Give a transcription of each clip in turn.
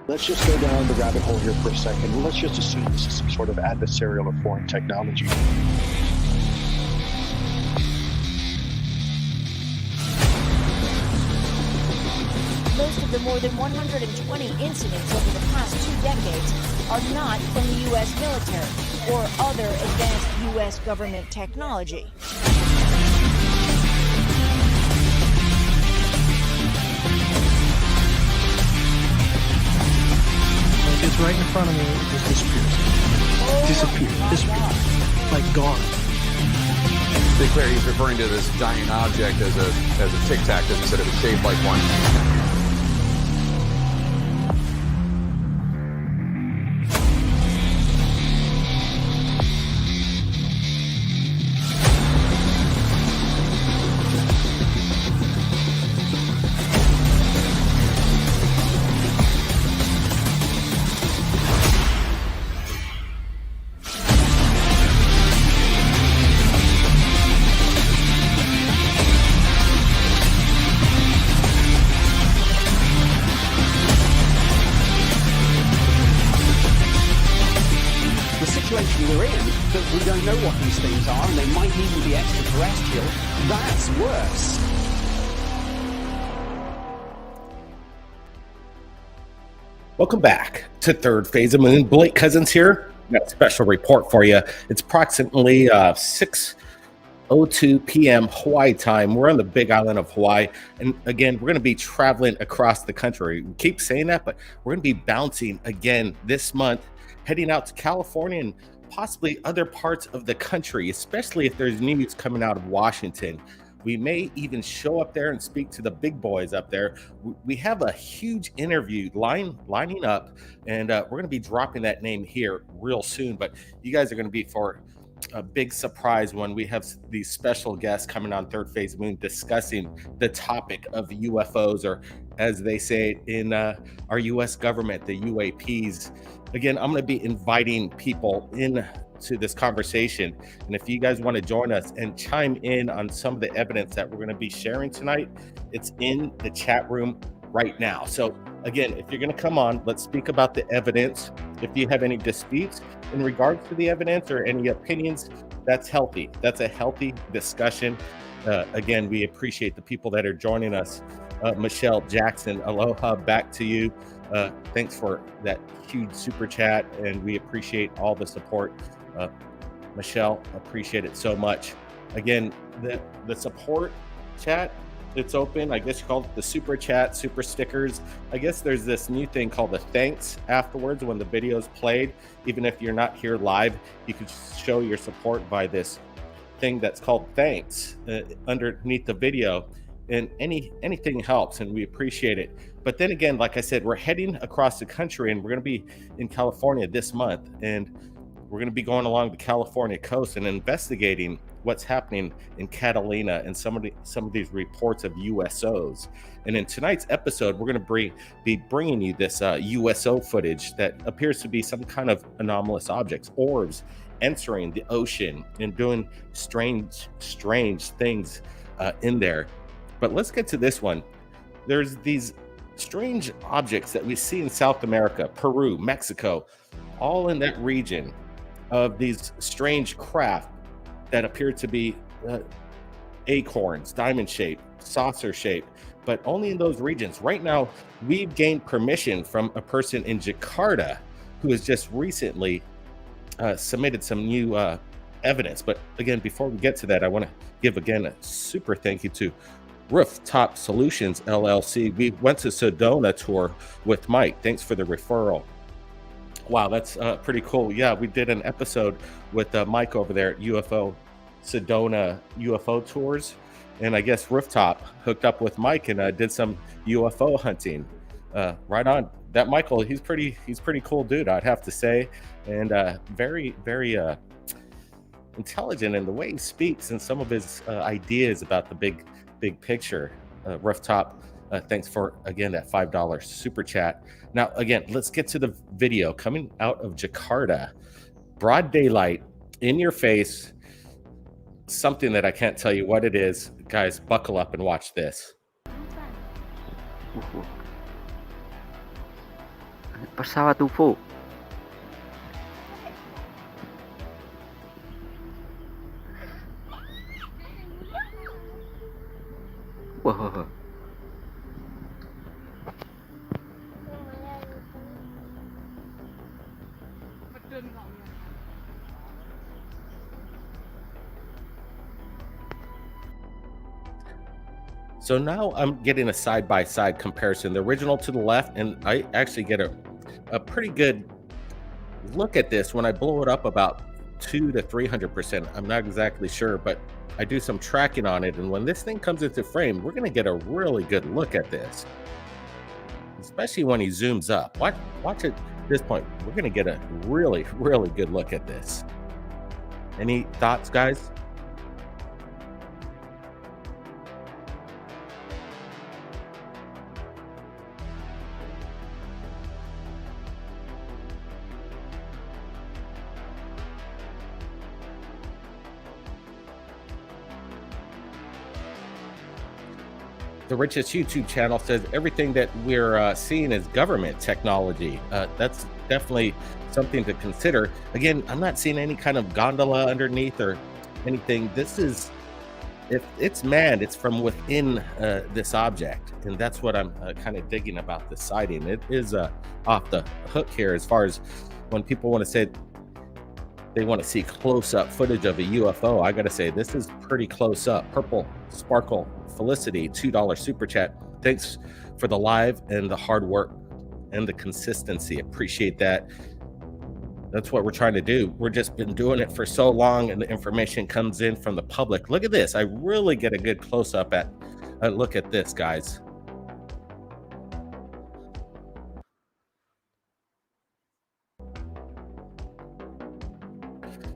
Let's just go down the rabbit hole here for a second. Let's just assume this is some sort of adversarial or foreign technology. Most of the more than 120 incidents over the past 2 decades are not from the U.S. military or other advanced U.S. government technology. It's right in front of me, it just disappears, like gone. To be clear, he's referring to this giant object as a Tic Tac, instead of a shaped like one. We're in, that we don't know what these things are, and they might even be extraterrestrial. That's worse. Welcome back to Third Phase of Moon. Blake Cousins here. Got a special report for you. It's approximately 6:02 p.m. Hawaii time. We're on the Big Island of Hawaii, and again, we're going to be traveling across the country. We keep saying that, but we're going to be bouncing again this month, heading out to California and possibly other parts of the country, especially if there's news coming out of Washington. We may even show up there and speak to the big boys up there. We have a huge interview lining up, and we're going to be dropping that name here real soon. But you guys are going to be for a big surprise when we have these special guests coming on Third Phase Moon discussing the topic of UFOs, or as they say in our U.S. government, the UAPs. Again, I'm going to be inviting people in to this conversation, and if you guys want to join us and chime in on some of the evidence that we're going to be sharing tonight, it's in the chat room right now. So again, if you're going to come on, let's speak about the evidence. If you have any disputes in regards to the evidence or any opinions, that's healthy. That's a healthy discussion. Again, we appreciate the people that are joining us. Michelle Jackson, aloha, back to you. Thanks for that huge super chat, and we appreciate all the support. Michelle, appreciate it so much. Again, the support chat, it's open. I guess you call it the super chat, super stickers. I guess there's this new thing called the thanks afterwards when the video is played. Even if you're not here live, you can show your support by this thing that's called thanks underneath the video. And anything helps, and we appreciate it. But then again, like I said, we're heading across the country, and we're going to be in California this month, and we're going to be going along the California coast and investigating what's happening in Catalina and some of these reports of USOs. And in tonight's episode, we're going to be bringing you this USO footage that appears to be some kind of anomalous objects, orbs entering the ocean and doing strange things in there. But let's get to this one. There's these strange objects that we see in South America, Peru, Mexico, all in that region of these strange craft that appear to be acorns, diamond shaped, saucer shaped, but only in those regions. Right now, we've gained permission from a person in Jakarta who has just recently submitted some new evidence. But again, before we get to that, I want to give again a super thank you to Rooftop Solutions LLC. We went to Sedona tour with Mike. Thanks for the referral. Wow, that's pretty cool. Yeah, we did an episode with Mike over there at Sedona UFO tours, and I guess Rooftop hooked up with Mike and did some UFO hunting. Right on. That Michael, he's pretty cool dude, I'd have to say, and very intelligent in the way he speaks and some of his ideas about the big picture. Rooftop, thanks for again that $5 super chat. Now again, let's get to the video coming out of Jakarta. Broad daylight, in your face, something that I can't tell you what it is. Guys, buckle up and watch this. Pesawat UFO. Wah. So now I'm getting a side-by-side comparison, the original to the left, and I actually get a pretty good look at this when I blow it up about 200 to 300%. I'm not exactly sure, but I do some tracking on it, and when this thing comes into frame, we're going to get a really good look at this, especially when he zooms up. Watch it at this point. We're going to get a really, really good look at this. Any thoughts, guys? The Richest YouTube channel says everything that we're seeing is government technology. That's definitely something to consider. Again, I'm not seeing any kind of gondola underneath or anything. This is, if it's manned, it's from within this object. And that's what I'm kind of digging about this sighting. It is off the hook here as far as when people want to say they want to see close-up footage of a UFO. I gotta say, this is pretty close up. Purple Sparkle Felicity, $2 super chat. Thanks for the live and the hard work and the consistency. Appreciate that. That's what we're trying to do. We're just been doing it for so long, and the information comes in from the public. Look at this. I really get a good close-up at a look at this, guys.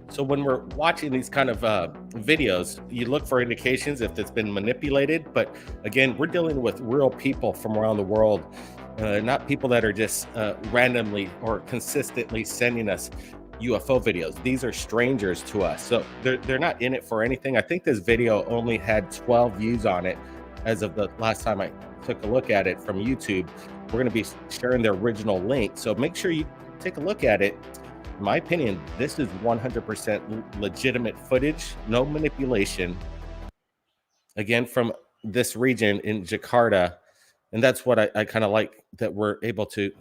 So when we're watching these kind of videos, you look for indications if it's been manipulated. But again, we're dealing with real people from around the world, not people that are just randomly or consistently sending us UFO videos. These are strangers to us. So they're not in it for anything. I think this video only had 12 views on it as of the last time I took a look at it from YouTube. We're going to be sharing the original link. So make sure you take a look at it. In my opinion, this is 100% legitimate footage, no manipulation. Again, from this region in Jakarta. And that's what I kind of like, that we're able to,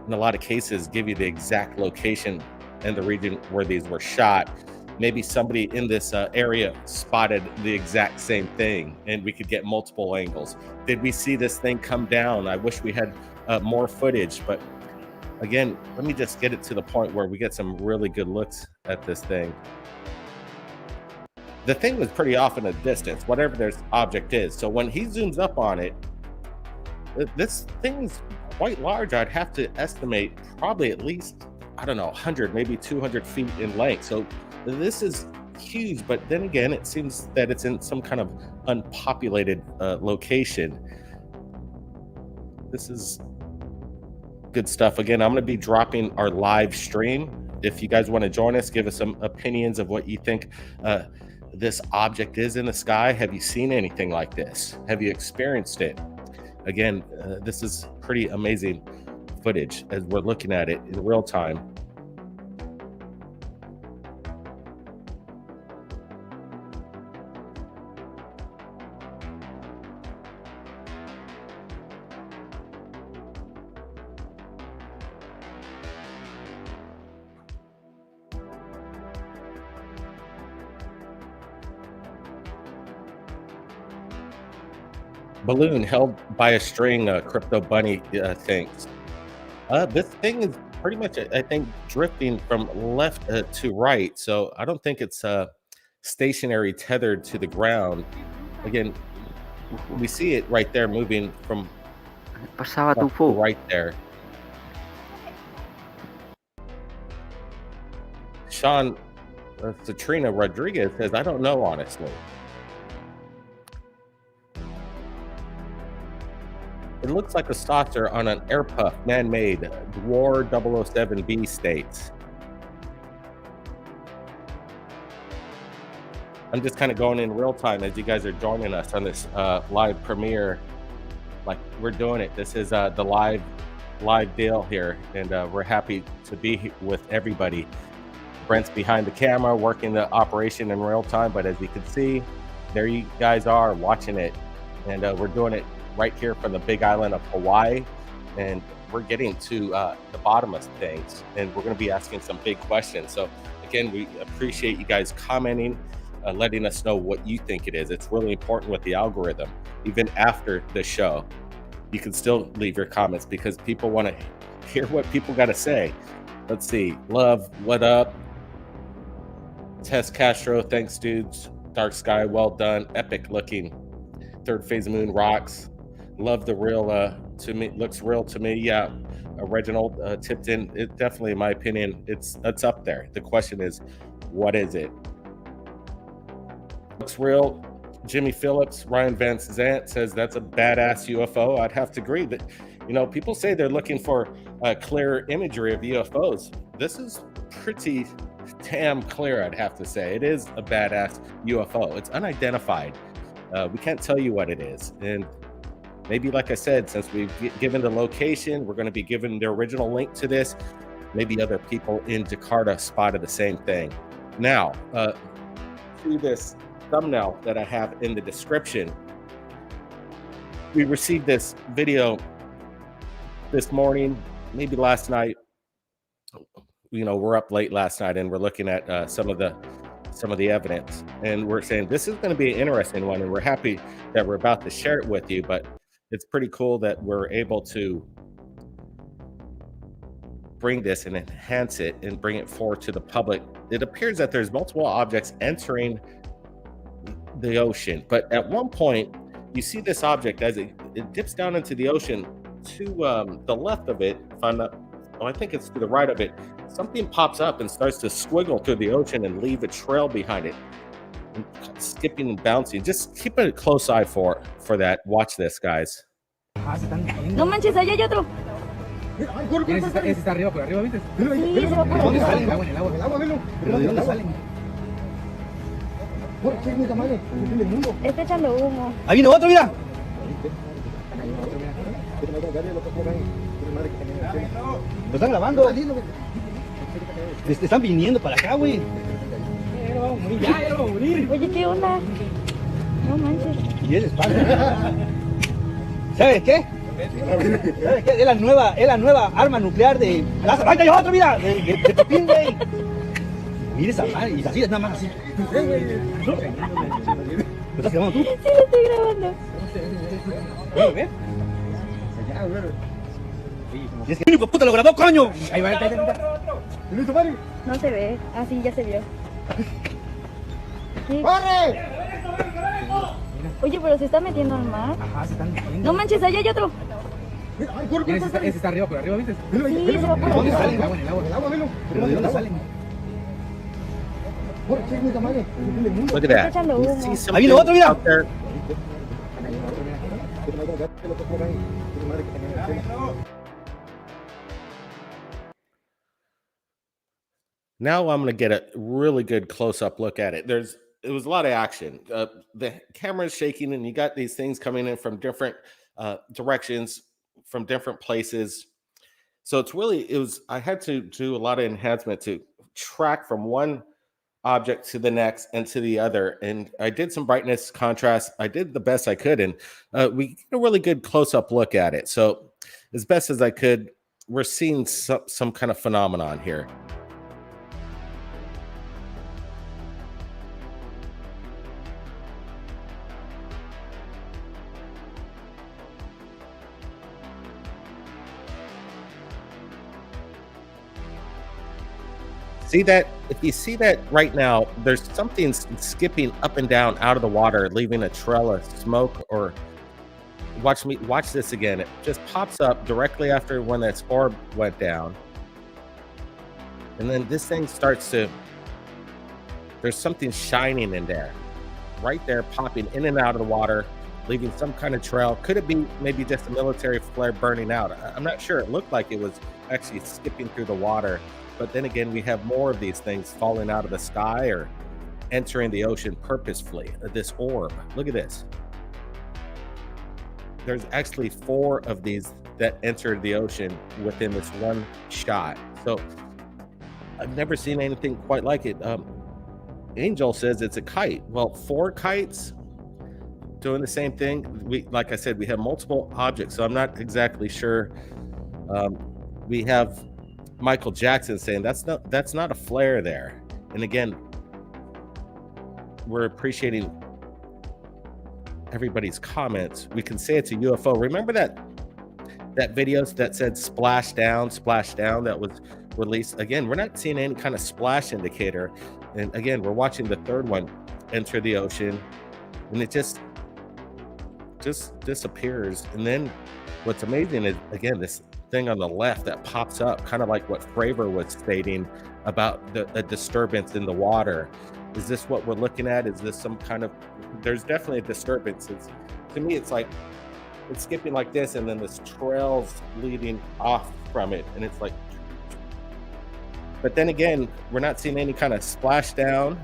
in a lot of cases, give you the exact location and the region where these were shot. Maybe somebody in this area spotted the exact same thing, and we could get multiple angles. Did we see this thing come down? I wish we had more footage, but again, let me just get it to the point where we get some really good looks at this thing. The thing was pretty off in a distance, whatever this object is. So when he zooms up on it, this thing's quite large. I'd have to estimate probably at least, I don't know, 100, maybe 200 feet in length. So this is huge, but then again, it seems that it's in some kind of unpopulated location. This is good stuff. Again, I'm going to be dropping our live stream. If you guys want to join us, give us some opinions of what you think this object is in the sky. Have you seen anything like this? Have you experienced it? Again, this is pretty amazing footage as we're looking at it in real time. Balloon held by a string, Crypto Bunny thinks. This thing is pretty much, I think, drifting from left to right. So I don't think it's stationary, tethered to the ground. Again, we see it right there moving from Pesawat left to UFO. right there. Sean Satrina Rodriguez says, I don't know, honestly. It looks like a saucer on an air puff, man-made. Dwar 007B states. I'm just kind of going in real time as you guys are joining us on this live premiere. Like, we're doing it. This is the live live deal here, and we're happy to be with everybody. Brent's behind the camera working the operation in real time, but as you can see, there you guys are watching it, and we're doing it right here from the big island of Hawaii, and we're getting to the bottom of things, and we're going to be asking some big questions. So again, we appreciate you guys commenting, letting us know what you think it is. It's really important with the algorithm. Even after the show, you can still leave your comments because people want to hear what people got to say. Let's see. Love, what up? Tess Castro, thanks, dudes. Dark Sky, well done. Epic looking. Third phase of moon rocks. Love the real, to me, looks real to me. Yeah. Reginald tipped in. It definitely, in my opinion, it's up there. The question is, what is it? Looks real. Jimmy Phillips, Ryan Van Zant says that's a badass UFO. I'd have to agree that, people say they're looking for clear imagery of UFOs. This is pretty damn clear, I'd have to say. It is a badass UFO. It's unidentified. We can't tell you what it is. And maybe, like I said, since we've given the location, we're going to be given the original link to this. Maybe other people in Jakarta spotted the same thing. Now, through this thumbnail that I have in the description, we received this video this morning, maybe last night. We're up late last night and we're looking at some of the evidence, and we're saying this is going to be an interesting one, and we're happy that we're about to share it with you. But it's pretty cool that we're able to bring this and enhance it and bring it forward to the public. It appears that there's multiple objects entering the ocean, but at one point you see this object as it dips down into the ocean to the left of it. I think it's to the right of it. Something pops up and starts to squiggle through the ocean and leave a trail behind it, and skipping and bouncing. Just keep a close eye for that. Watch this, guys. No manches, allá hay otro. Ese está arriba, por arriba, ¿viste? Sí, se va por ¿Dónde arriba. salen? En el agua, velo. ¿Pero de dónde salen? ¿Por qué mi tamaño? Está echando humo. Ahí viene otro, mira. Lo están grabando. Están viniendo para acá, güey. Ya lo vamos a morir. Oye, ¿qué onda? No manches. Y es espalda. ¿Sabes qué? ¿Sabes qué? Es la nueva arma nuclear de... ¡Ahí hay otro, mira! De Pepín, güey. Mira esa madre, y así, es nada más así. ¿Lo estás grabando tú? Sí, lo estoy grabando. ¿Ves? Y es que el único puta lo grabó, coño. Ahí va, ¿Listo, Mari? No se ve. Ah, sí, ya se vio. ¿Qué? ¡Corre! Oye, pero se está metiendo al mar. Ajá, se están metiendo. No manches, allá hay otro. Ese está arriba, por arriba, ¿viste? Sí, se va por ¿Dónde arriba. salen? En el agua, velo. ¿Pero de dónde salen? Look at that. echando You humo. see something Ahí viene otro, mira. out there. Now I'm going to get a really good close-up look at it. It was a lot of action. The camera's shaking, and you got these things coming in from different directions, from different places. So I had to do a lot of enhancement to track from one object to the next and to the other. And I did some brightness, contrast. I did the best I could, and we get a really good close-up look at it. So as best as I could, we're seeing some kind of phenomenon here. See that? If you see that right now, there's something skipping up and down out of the water, leaving a trail of smoke. Or watch this again. It just pops up directly after when that orb went down, and then this thing starts to. There's something shining in there, right there, popping in and out of the water, leaving some kind of trail. Could it be maybe just a military flare burning out? I'm not sure. It looked like it was actually skipping through the water. But then again, we have more of these things falling out of the sky or entering the ocean purposefully. This orb, look at this. there's actually 4 of these that entered the ocean within this one shot. So I've never seen anything quite like it. Angel says it's a kite. Well, 4 kites doing the same thing. Like I said, we have multiple objects, so I'm not exactly sure. We have Michael Jackson saying that's not a flare there. And again, we're appreciating everybody's comments. We can say it's a UFO. Remember that video that said splash down that was released? Again, we're not seeing any kind of splash indicator. And again, we're watching the 3rd one enter the ocean, and it just disappears. And then what's amazing is, again, this thing on the left that pops up, kind of like what Fravor was stating about a disturbance in the water. Is this what we're looking at? Is this some kind of, there's definitely a disturbance. To me, it's like it's skipping like this, and then this trail's leading off from it, and it's like, but then again, we're not seeing any kind of splash down.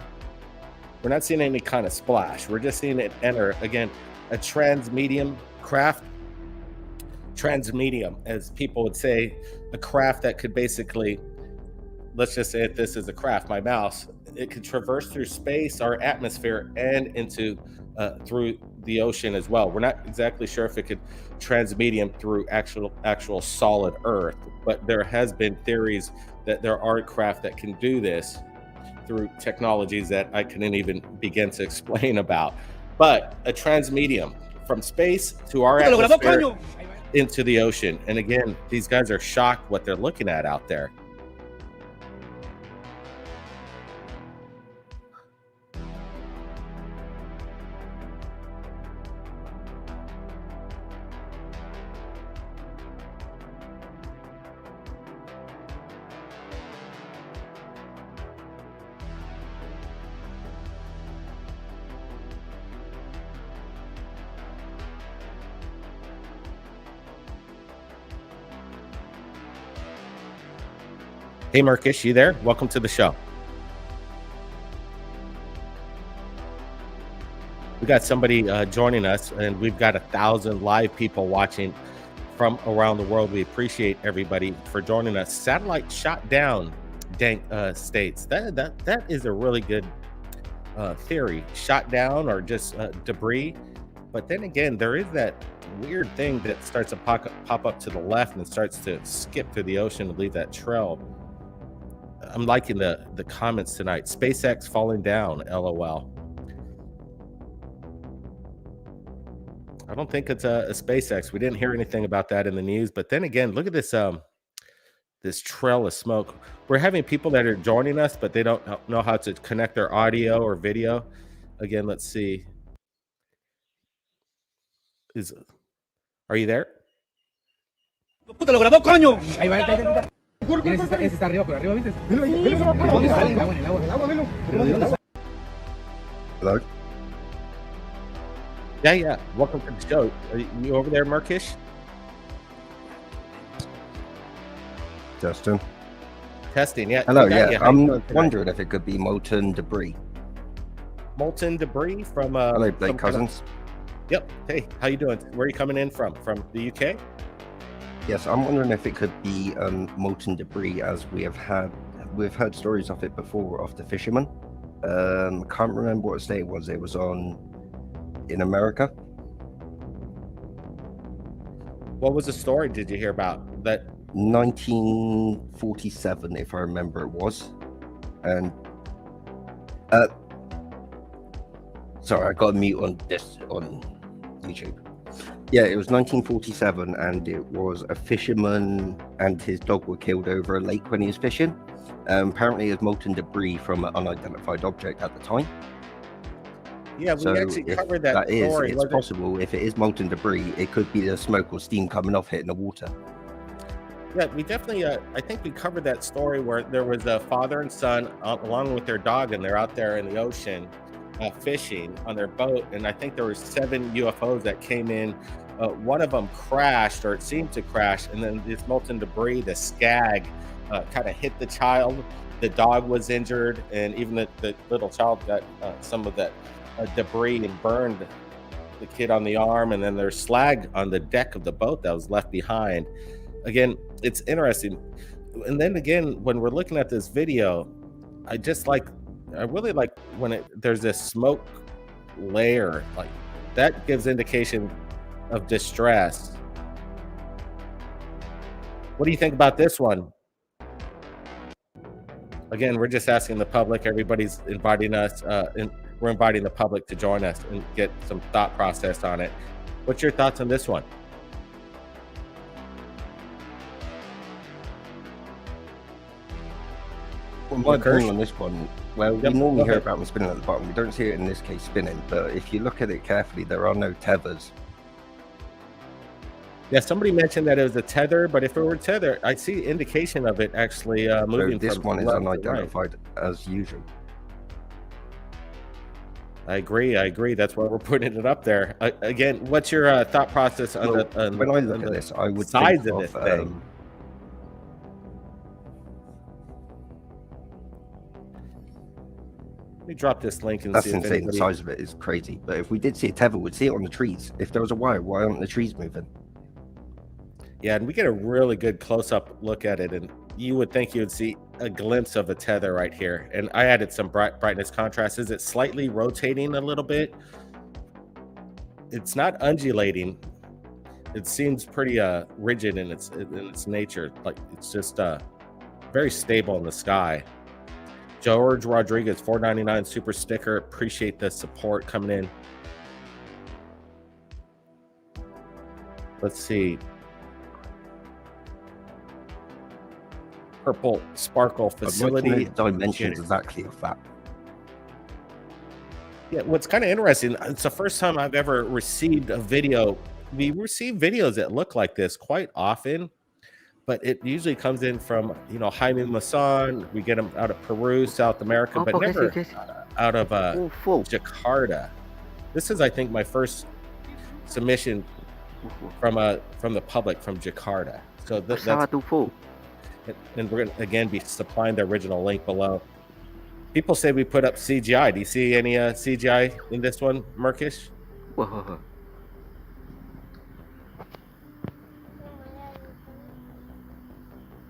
We're not seeing any kind of splash. We're just seeing it enter. Again, a transmedium craft. Transmedium, as people would say, a craft that could basically, let's just say if this is a craft, my mouse, it could traverse through space, our atmosphere, and into through the ocean as well. We're not exactly sure if it could transmedium through actual solid Earth, but there has been theories that there are craft that can do this through technologies that I couldn't even begin to explain about. But a transmedium from space to our atmosphere into the ocean. And again, these guys are shocked what they're looking at out there. Hey, Marcus, you there? Welcome to the show. We got somebody joining us, and we've got 1,000 live people watching from around the world. We appreciate everybody for joining us. Satellite shot down, Dank states. That is a really good theory. Shot down or just debris. But then again, there is that weird thing that starts to pop up to the left and starts to skip through the ocean and leave that trail. I'm liking the comments tonight. SpaceX falling down, LOL. I don't think it's a SpaceX. We didn't hear anything about that in the news. But then again, look at this this trail of smoke. We're having people that are joining us, but they don't know how to connect their audio or video. Again, let's see. Are you there? ¡Puta, lo grabó, coño! Ahí va, ese está arriba, por arriba, ¿viste? Hello? Yeah. Welcome to the show. Are you over there, Markish? Testing, yeah. Hello, yeah. I'm wondering if it could be molten debris. Molten debris from... Hello, Blake Cousins. Yep. Hey, how you doing? Where are you coming in from? From the UK? Yes, I'm wondering if it could be molten debris, as we've heard stories of it before of the fishermen. I can't remember what state it was. It was in America. What was the story did you hear about? That 1947, if I remember, it was. And sorry, I got a mute on this on YouTube. Yeah, it was 1947, and it was a fisherman and his dog were killed over a lake when he was fishing. Apparently, it was molten debris from an unidentified object at the time. Yeah, we actually covered that story. It's possible if it is molten debris, it could be the smoke or steam coming off hitting the water. Yeah, we definitely, I think we covered that story where there was a father and son along with their dog, and they're out there in the ocean fishing on their boat. And I think there were 7 UFOs that came in. One of them crashed, or it seemed to crash, and then this molten debris, the scag, kind of hit the child. The dog was injured, and even the little child got some of that debris and burned the kid on the arm, and then there's slag on the deck of the boat that was left behind. Again, it's interesting. And then again, when we're looking at this video, I really like when there's this smoke layer, like that gives indication of distress. What do you think about this one? Again, we're just asking the public. Everybody's inviting us, and we're inviting the public to join us and get some thought process on it. What's your thoughts on this one? Well, my opinion on this one, well, we normally hear about them spinning at the bottom. We don't see it in this case spinning, but if you look at it carefully, there are no tethers. Yeah, somebody mentioned that it was a tether, but if it were a tether, I see indication of it actually moving. So this from one is left to unidentified as usual. I agree. That's why we're putting it up there. Again, what's your thought process on the? When I look at this, I would size think of this thing. Let me drop this link and That's see if insane. anybody... The size of it is crazy. But if we did see a tether, we'd see it on the trees. If there was a wire, why aren't the trees moving? Yeah, and we get a really good close-up look at it, and you would think you would see a glimpse of a tether right here. And I added some brightness contrast. Is it slightly rotating a little bit? It's not undulating. It seems pretty rigid in its nature. Like it's just very stable in the sky. George Rodriguez, $4.99 super sticker. Appreciate the support coming in. Let's see. Purple Sparkle Facility. Dimensions exactly of that. Yeah, what's kind of interesting, it's the first time I've ever received a video. We receive videos that look like this quite often, but it usually comes in from, Jaime Maussan. We get them out of Peru, South America, but never out of Jakarta. This is, I think, my first submission from the public from Jakarta. So that's, and we're going to, again, be supplying the original link below. People say we put up CGI. Do you see any CGI in this one, Murkish?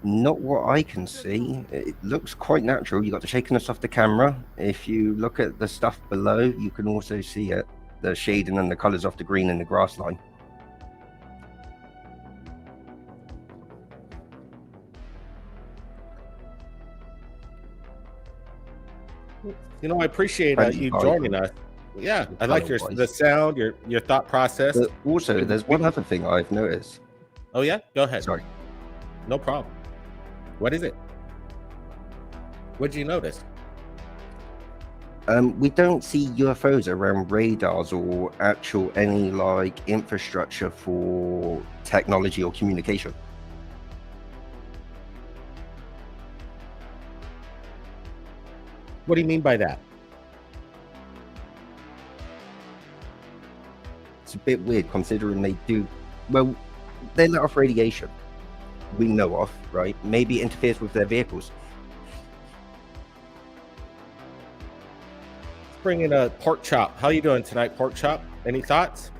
Not what I can see. It looks quite natural. You got the shakiness off the camera. If you look at the stuff below, you can also see it, the shading and the colors off the green in the grass line. I appreciate you joining us. Yeah, I like the sound, your thought process. But also, there's one other thing I've noticed. Oh yeah, go ahead. Sorry. No problem. What is it? What did you notice? We don't see UFOs around radars or actual any infrastructure for technology or communication. What do you mean by that? It's a bit weird considering they let off radiation. We know of, right? Maybe it interferes with their vehicles. Let's bring in a Pork Chop. How you doing tonight, Pork Chop? Any thoughts?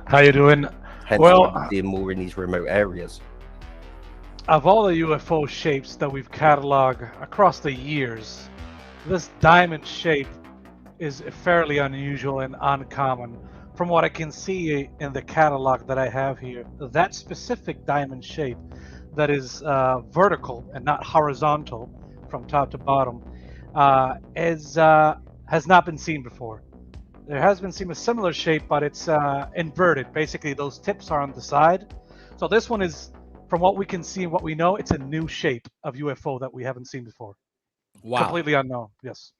How you doing? Hence Well, seeing more in these remote areas. of all the UFO shapes that we've cataloged across the years, this diamond shape is fairly unusual and uncommon. From what I can see in the catalog that I have here, that specific diamond shape that is vertical and not horizontal from top to bottom has not been seen before. There has been seen a similar shape, but it's inverted. Basically, those tips are on the side. So this one is, from what we can see and what we know, it's a new shape of UFO that we haven't seen before. Wow. Completely unknown, yes.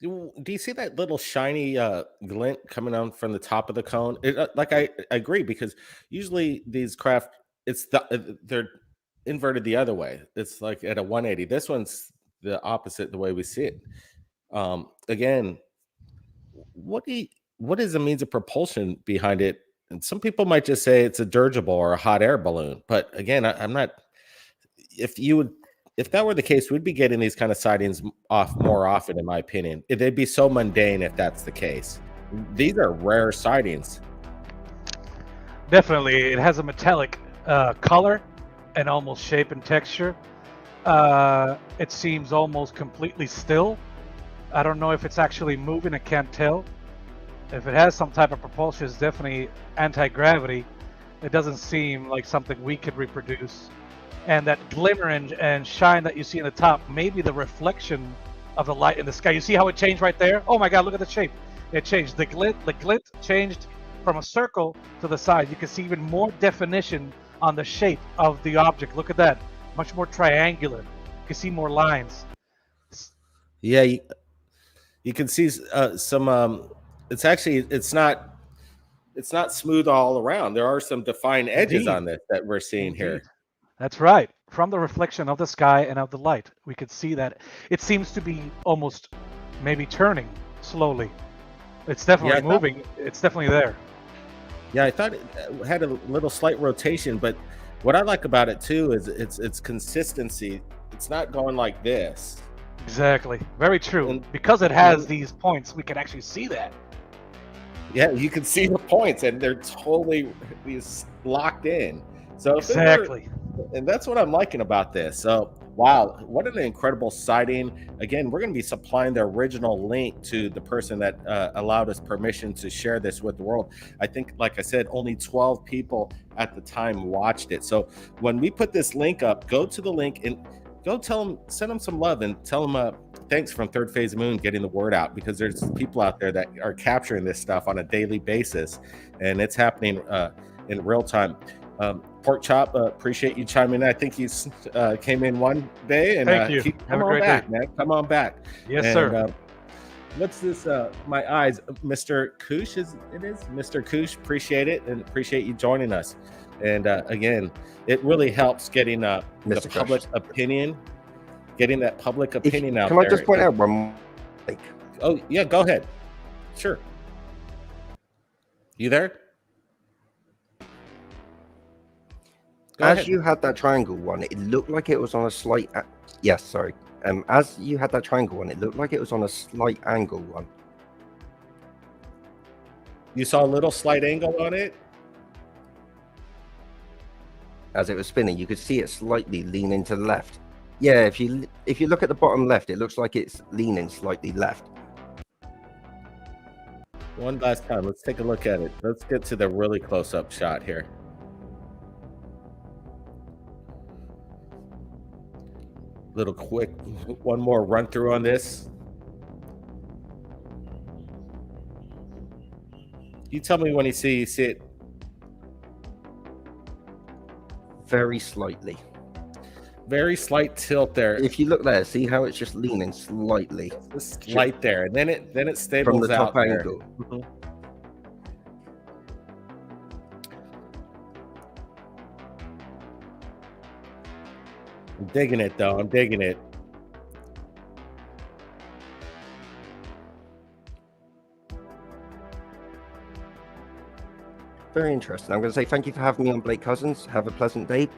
Do you see that little shiny glint coming out from the top of the cone? I agree, because usually these craft, they're inverted the other way. It's like at a 180. This one's the opposite, the way we see it. Again, what is the means of propulsion behind it? And some people might just say it's a dirigible or a hot air balloon. But again, I'm not. If that were the case, we'd be getting these kind of sightings more often, in my opinion. They'd be so mundane if that's the case. These are rare sightings. Definitely, it has a metallic color and almost shape and texture. It seems almost completely still. I don't know if it's actually moving. I can't tell. If it has some type of propulsion, it's definitely anti-gravity. It doesn't seem like something we could reproduce. And that glimmer and shine that you see in the top, maybe the reflection of the light in the sky. You see how it changed right there? Oh my God, look at the shape. It changed. The glint changed from a circle to the side. You can see even more definition on the shape of the object. Look at that. Much more triangular. You can see more lines. Yeah, you can see some. It's not smooth all around. There are some defined edges on this that we're seeing here. That's right. From the reflection of the sky and of the light, we could see that it seems to be almost maybe turning slowly. It's definitely moving. It's definitely there. Yeah, I thought it had a little slight rotation, but what I like about it too is its consistency. It's not going like this. Exactly. Very true. And because it has these points, we can actually see that. Yeah, you can see the points, and they're totally locked in. So exactly. And that's what I'm liking about this. So, wow, what an incredible sighting. Again, we're going to be supplying the original link to the person that allowed us permission to share this with the world. I think, like I said, only 12 people at the time watched it. So when we put this link up, go to the link and go tell them, send them some love and tell them thanks from Third Phase Moon getting the word out, because there's people out there that are capturing this stuff on a daily basis, and it's happening in real time. Pork Chop, appreciate you chiming in. I think you came in one day, and thank you. Come on back, man. Come on back. Yes, sir. What's this? My eyes, Mr. Koosh is Mr. Koosh. Appreciate it, and appreciate you joining us. And again, it really helps getting the public opinion, getting that public opinion out there. Can I just point out one? Oh yeah, go ahead. Sure. You there? As you had that triangle one, it looked like it was on a slight. Yes, sorry. As you had that triangle one, it looked like it was on a slight angle one. You saw a little slight angle on it? As it was spinning, you could see it slightly leaning to the left. Yeah, if you look at the bottom left, it looks like it's leaning slightly left. One last time, let's take a look at it. Let's get to the really close-up shot here. Little quick, one more run through on this. You tell me when you see it. Very slightly. Very slight tilt there. If you look there, see how it's just leaning slightly. Just slight there, and then it stables from the top out angle. There. I'm digging it, though. I'm digging it. Very interesting. I'm going to say thank you for having me on, Blake Cousins. Have a pleasant day.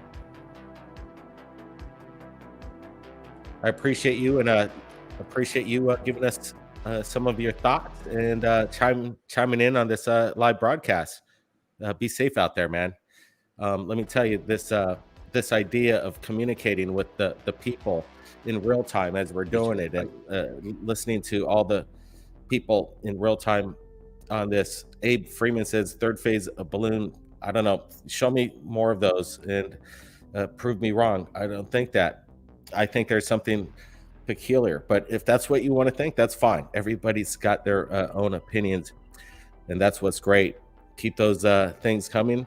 I appreciate you, and appreciate you giving us some of your thoughts and chiming in on this live broadcast. Be safe out there, man. Let me tell you, this idea of communicating with the people in real time as we're doing it, and listening to all the people in real time on this. Abe Freeman says third phase a balloon. I don't know. Show me more of those and prove me wrong. I don't think that. I think there's something peculiar, but if that's what you want to think, that's fine. Everybody's got their own opinions, and that's what's great. Keep those things coming.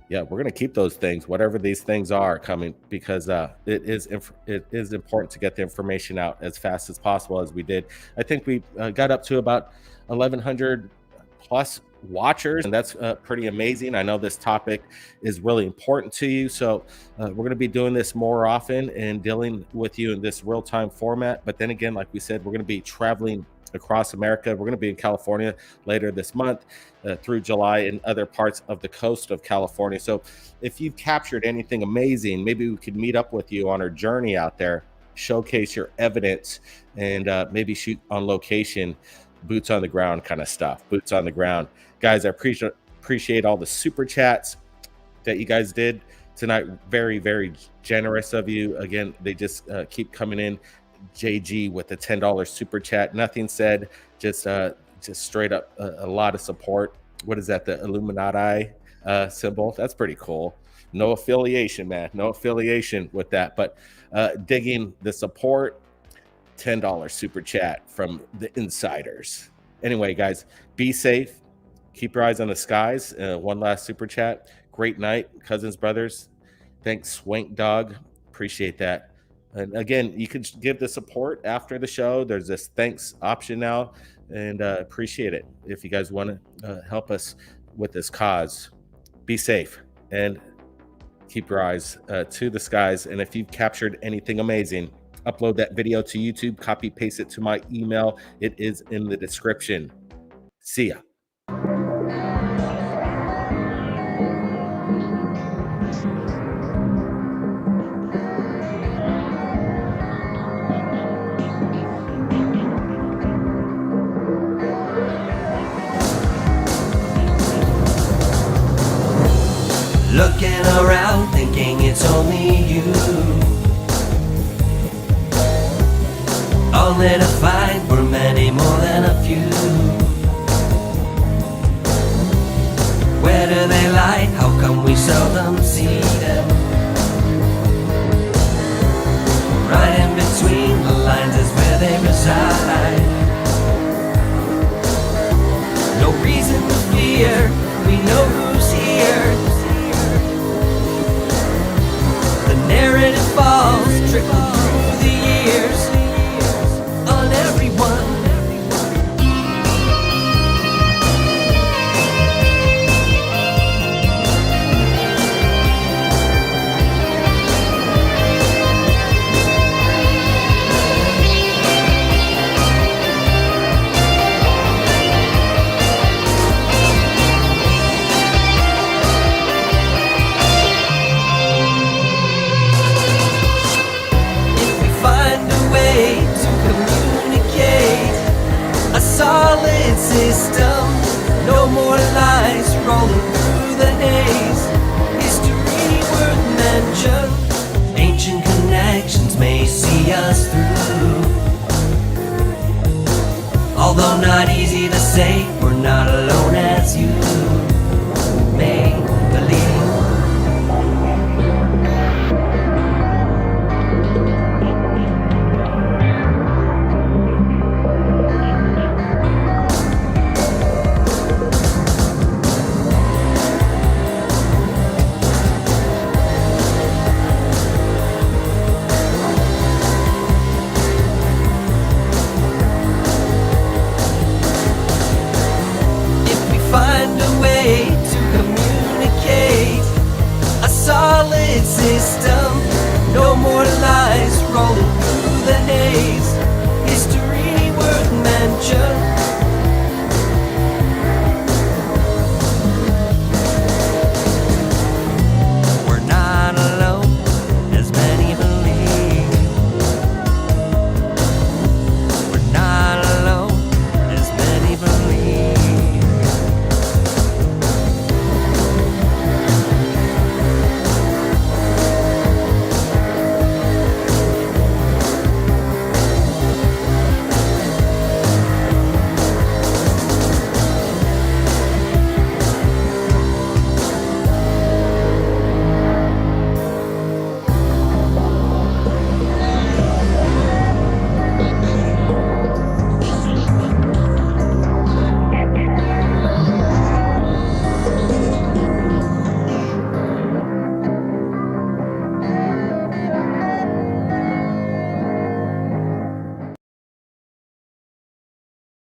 Yeah, we're going to keep those things, whatever these things are, coming, because it is important to get the information out as fast as possible, as we did. I think we got up to about 1,100 plus watchers, and that's pretty amazing. I know this topic is really important to you, so we're going to be doing this more often and dealing with you in this real-time format. But then again, like we said, we're going to be traveling across America. We're going to be in California later this month through July in other parts of the coast of California. So if you've captured anything amazing, maybe we could meet up with you on our journey out there, showcase your evidence, and maybe shoot on location boots on the ground kind of stuff. Boots on the ground, guys. I appreciate all the super chats that you guys did tonight. Very, very generous of you. Again, they just keep coming in. JG with the $10 super chat. Nothing said, just straight up a lot of support. What is that? The Illuminati symbol? That's pretty cool. No affiliation, man. No affiliation with that. But digging the support. $10 super chat from the insiders. Anyway, guys, be safe. Keep your eyes on the skies. One last super chat. Great night, cousins, brothers. Thanks, Swank Dog. Appreciate that. And again, you can give the support after the show. There's this thanks option now, and appreciate it if you guys want to help us with this cause. Be safe and keep your eyes to the skies. And if you've captured anything amazing, upload that video to YouTube, copy paste it to my email. It is in the description. See ya. Looking around, thinking it's only you, only to find we're many more than a few. Where do they lie? How come we seldom see them? Right in between the lines is where they reside. No reason to fear, we know who's here. The narrative falls, trickle through the years on everyone. Solid system, no more lies rolling through the haze. History worth mention, ancient connections may see us through. Although not easy to say, we're not alone as you may believe. System, no more lies rolling through the haze. History worth mention.